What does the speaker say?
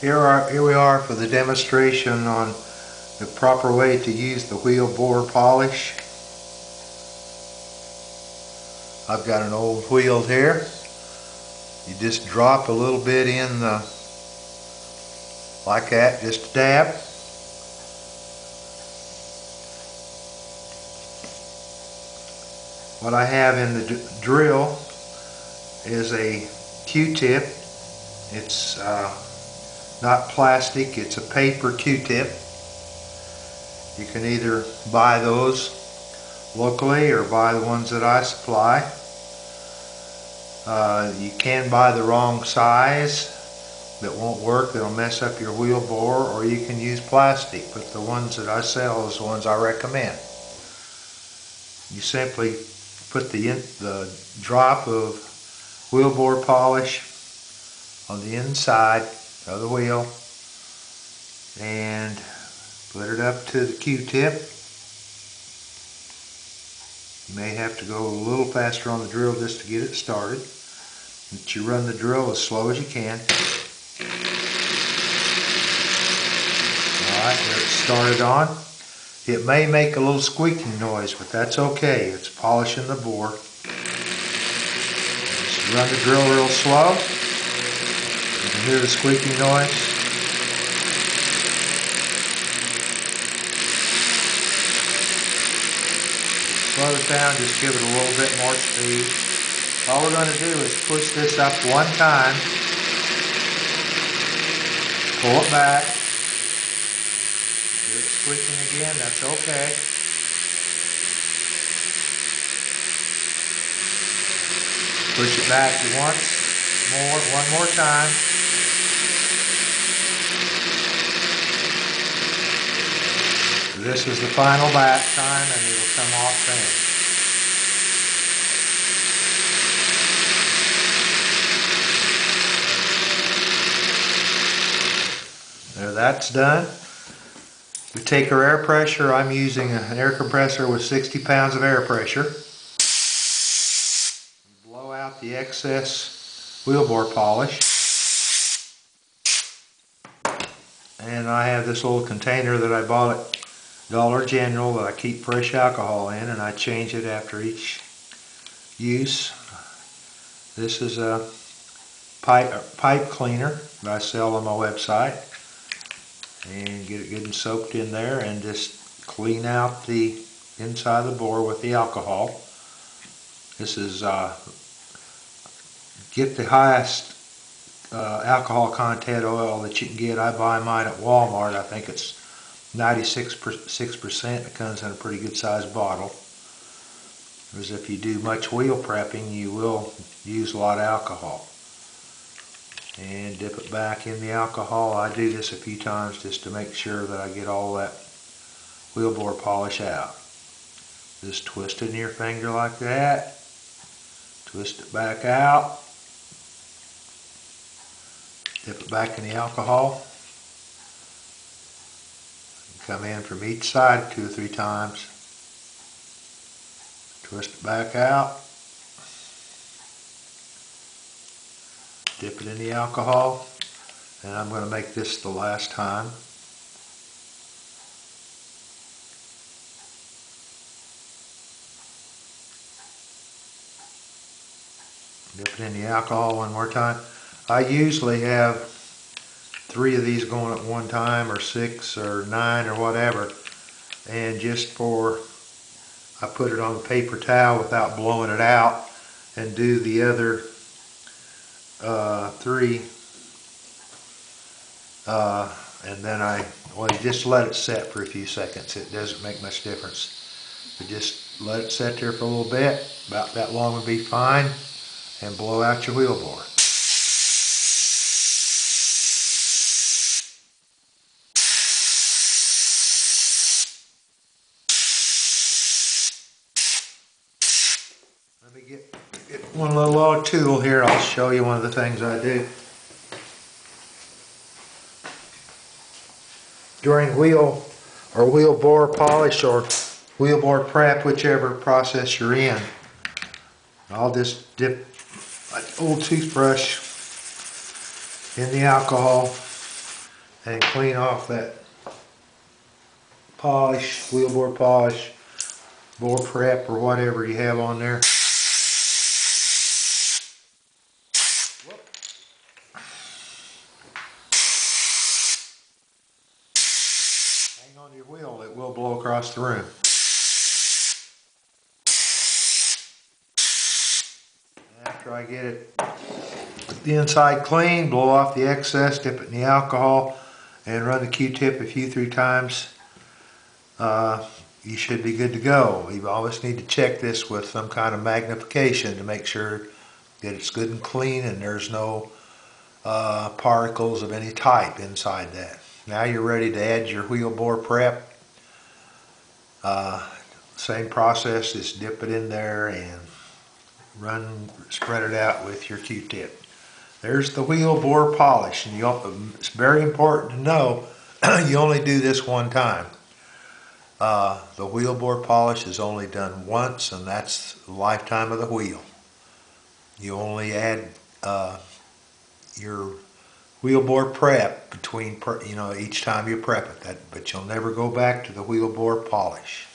Here we are for the demonstration on the proper way to use the wheel bore polish. I've got an old wheel here. You just drop a little bit in like that, just a dab. What I have in the drill is a Q-tip. It's not plastic, it's a paper Q-tip. You can either buy those locally or buy the ones that I supply. You can buy the wrong size that won't work, that'll mess up your wheel bore, or you can use plastic, but the ones that I sell is the ones I recommend. You simply put the drop of wheel bore polish on the inside of the wheel and put it up to the Q-tip. You may have to go a little faster on the drill just to get it started, but you run the drill as slow as you can. Alright, there it's started on. It may make a little squeaking noise, but that's okay. It's polishing the bore. Just run the drill real slow. You can hear the squeaking noise. Slow it down, just give it a little bit more speed. All we're going to do is push this up one time, pull it back. Hear it squeaking again, that's okay. Push it back one more time. This is the final back time and it will come off then. There, that's done. We take our air pressure. I'm using an air compressor with 60 pounds of air pressure. Blow out the excess wheel bore polish. And I have this little container that I bought at Dollar General that I keep fresh alcohol in, and I change it after each use. This is a pipe cleaner that I sell on my website. And get it good and soaked in there and just clean out the inside of the bore with the alcohol. This is get the highest alcohol content oil that you can get. I buy mine at Walmart. I think it's 96%. It comes in a pretty good sized bottle. Whereas if you do much wheel prepping, you will use a lot of alcohol. And dip it back in the alcohol. I do this a few times just to make sure that I get all that wheel bore polish out. Just twist it in your finger like that. Twist it back out. Dip it back in the alcohol. Come in from each side 2 or 3 times. Twist it back out. Dip it in the alcohol, and I'm going to make this the last time. Dip it in the alcohol one more time. I usually have 3 of these going at one time, or 6 or 9 or whatever, and just I put it on the paper towel without blowing it out and do the other 3 and then you just let it set for a few seconds. It doesn't make much difference, but just let it set there for a little bit. About that long would be fine, and blow out your wheel bore. Let me get one little tool here. I'll show you one of the things I do. During wheel bore polish or wheel bore prep, whichever process you're in, I'll just dip an old toothbrush in the alcohol and clean off that polish, wheel bore polish, bore prep, or whatever you have on there. Hang on to your wheel, it will blow across the room. After I get it, the inside clean, blow off the excess, dip it in the alcohol, and run the Q-tip a few, 3 times. You should be good to go. You always need to check this with some kind of magnification to make sure that it's good and clean and there's no particles of any type inside that. Now you're ready to add your wheel bore prep. Same process, just dip it in there and spread it out with your Q-tip. There's the wheel bore polish, and it's very important to know you only do this one time. The wheel bore polish is only done once, and that's the lifetime of the wheel. You only add your wheel bore prep between, each time you prep it, but you'll never go back to the wheel bore polish.